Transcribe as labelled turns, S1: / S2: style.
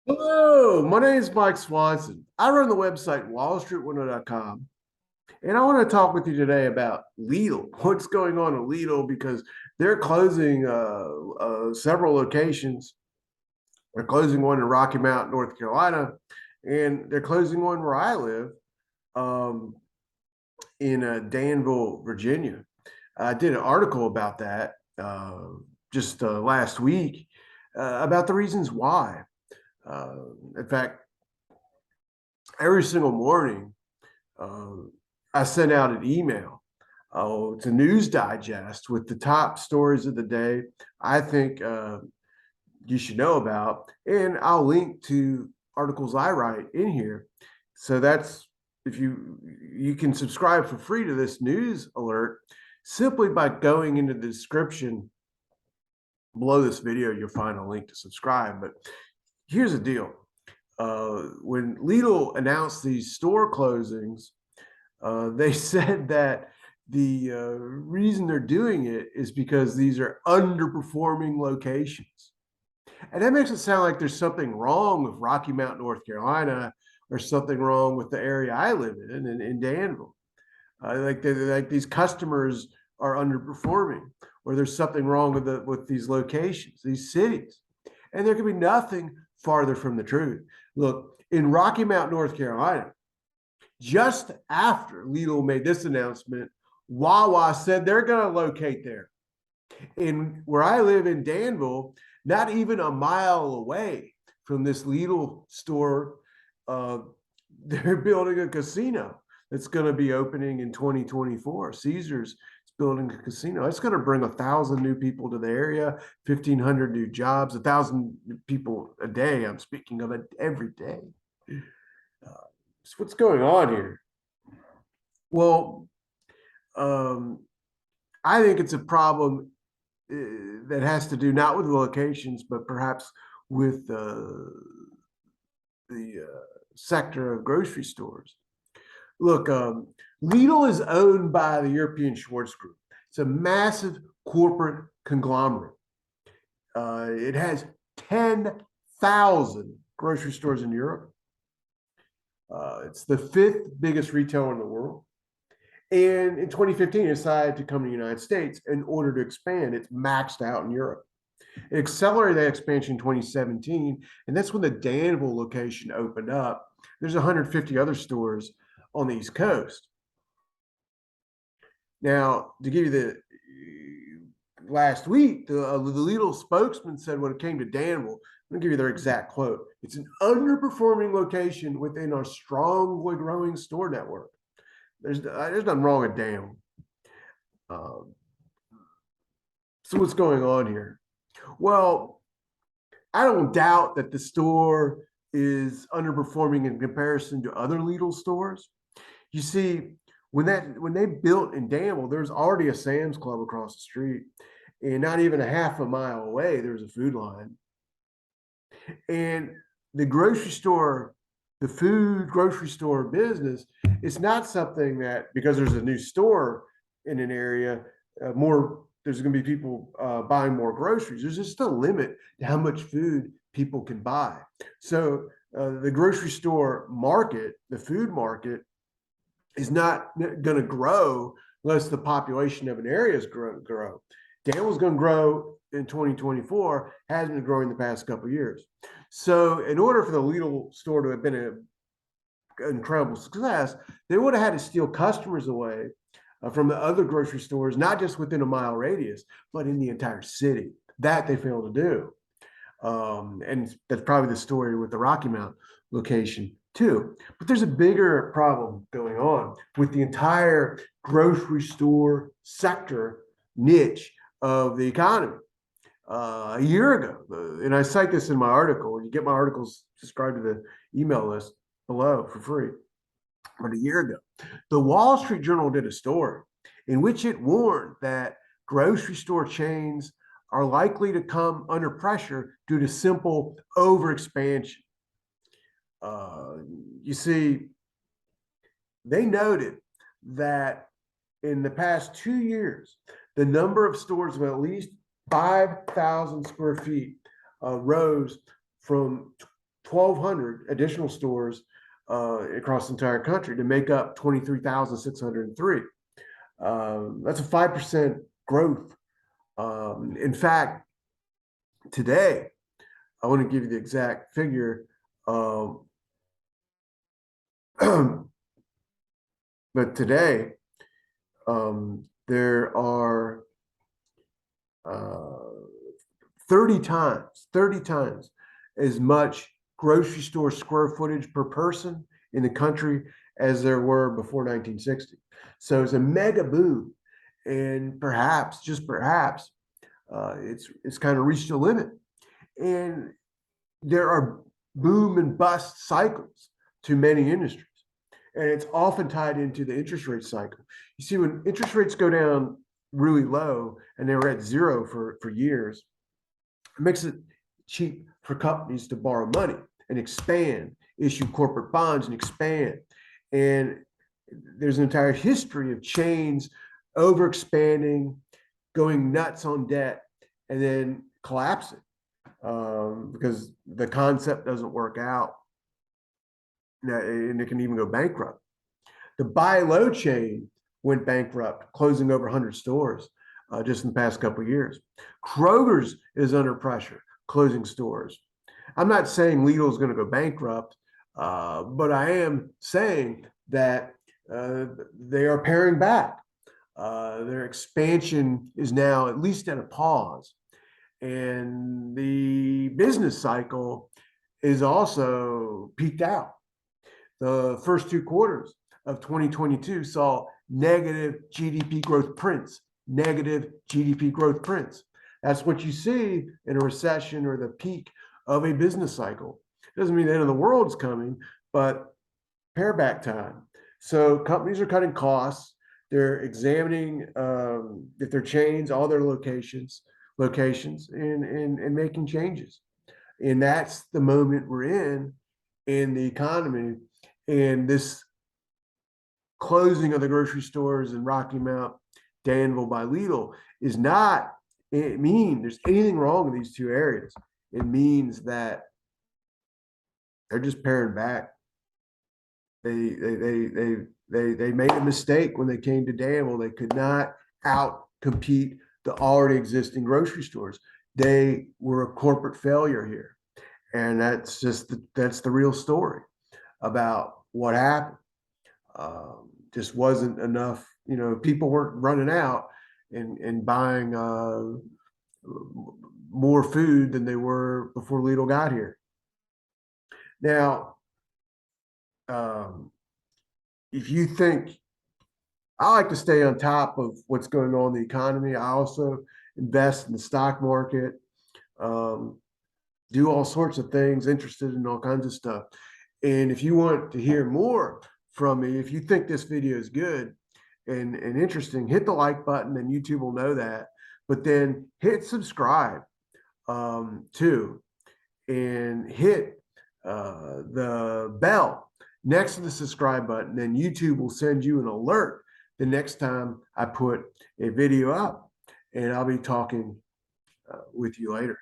S1: Hello, my name is Mike Swanson. I run the website WallStreetWindow.com, and I want to talk with you today about Lidl. What's going on at Lidl because they're closing several locations. They're closing one in Rocky Mount, North Carolina, and they're closing one where I live um, in Danville, Virginia. I did an article about that just last week about the reasons why. Uh, in fact, every single morning, uh, I send out an email. Oh, it's a news digest with the top stories of the day I think you should know about, and I'll link to articles I write in here. So that's if you can subscribe for free to this news alert simply by going into the description below this video. You'll find a link to subscribe. But here's the deal: when Lidl announced these store closings, they said that the reason they're doing it is because these are underperforming locations. And that makes it sound like there's something wrong with Rocky Mount, North Carolina, or something wrong with the area I live in Danville. Like these customers are underperforming, or there's something wrong with these locations, these cities. And there can be nothing farther from the truth. Look, in Rocky Mount, North Carolina, just after Lidl made this announcement, Wawa said they're going to locate there. In where I live in Danville, not even a mile away from this Lidl store, uh, they're building a casino that's going to be opening in 2024. Caesars is building a casino. It's going to bring 1,000 new people to the area, 1,500 new jobs, 1,000 people a day. I'm speaking of it every day. So what's going on here? Well, um, I think it's a problem that has to do not with the locations, but perhaps with the sector of grocery stores. Look, Lidl is owned by the European Schwartz Group. It's a massive corporate conglomerate. It has 10,000 grocery stores in Europe. It's the fifth biggest retailer in the world. And in 2015, it decided to come to the United States in order to expand. It's maxed out in Europe. It accelerated that expansion in 2017, and that's when the Danville location opened up. There's 150 other stores on the East Coast. Now, to give you the last week, the Lidl spokesman said when it came to Danville, I'm going to give you their exact quote. It's an underperforming location within our strongly growing store network. There's nothing wrong with Danville. Um, so what's going on here? Well, I don't doubt that the store is underperforming in comparison to other Lidl stores. You see, when they built in Danville, there's already a Sam's Club across the street, and not even a half a mile away, there's a Food Line. And the grocery store, the food grocery store business, it's not something that because there's a new store in an area, more there's going to be people buying more groceries. There's just a limit to how much food people can buy. So the grocery store market, the food market, is not going to grow unless the population of an area is grow. Danville's going to grow in 2024, hasn't been growing the past couple of years. So in order for the Lidl store to have been an incredible success, they would have had to steal customers away from the other grocery stores, not just within a mile radius, but in the entire city. That they failed to do. And that's probably the story with the Rocky Mount location too. But there's a bigger problem going on with the entire grocery store sector niche of the economy. A year ago, and I cite this in my article. You get my articles, subscribe to the email list below for free. But a year ago, the Wall Street Journal did a story in which it warned that grocery store chains are likely to come under pressure due to simple overexpansion. Uh, you see, they noted that in the past 2 years, the number of stores of at least 5,000 square feet rose from 1,200 additional stores across the entire country to make up 23,603. That's a 5% growth. In fact, today, I want to give you the exact figure. But today, there are 30 times as much grocery store square footage per person in the country as there were before 1960. So it's a mega boom. And perhaps, just perhaps, it's kind of reached a limit. And there are boom and bust cycles to many industries. And it's often tied into the interest rate cycle. You see, when interest rates go down really low and they were at zero for years, it makes it cheap for companies to borrow money and expand, issue corporate bonds and expand. And there's an entire history of chains overexpanding, going nuts on debt, and then collapsing because the concept doesn't work out. And it can even go bankrupt. The buy low chain went bankrupt, closing over 100 stores just in the past couple of years. Kroger's is under pressure, closing stores. I'm not saying Lidl is going to go bankrupt, but I am saying that they are paring back. Their expansion is now at least at a pause. And the business cycle is also peaked out. The first 2 quarters of 2022 saw negative GDP growth prints, negative GDP growth prints. That's what you see in a recession or the peak of a business cycle. It doesn't mean the end of the world is coming, but pare back time. So companies are cutting costs. They're examining if their chains, all their locations, and making changes. And that's the moment we're in the economy. And this closing of the grocery stores in Rocky Mount, Danville by Lidl is not, it mean there's anything wrong with these two areas. It means that they're just paring back. They made a mistake when they came to Danville. They could not out compete the already existing grocery stores. They were a corporate failure here. And that's the real story about what happened. Just wasn't enough, people weren't running out and buying more food than they were before Lidl got here. Now, if you think, I like to stay on top of what's going on in the economy. I also invest in the stock market, do all sorts of things, interested in all kinds of stuff. And if you want to hear more from me, if you think this video is good and interesting, hit the like button and YouTube will know that. But then hit subscribe too, and hit the bell next to the subscribe button. Then YouTube will send you an alert the next time I put a video up, and I'll be talking with you later.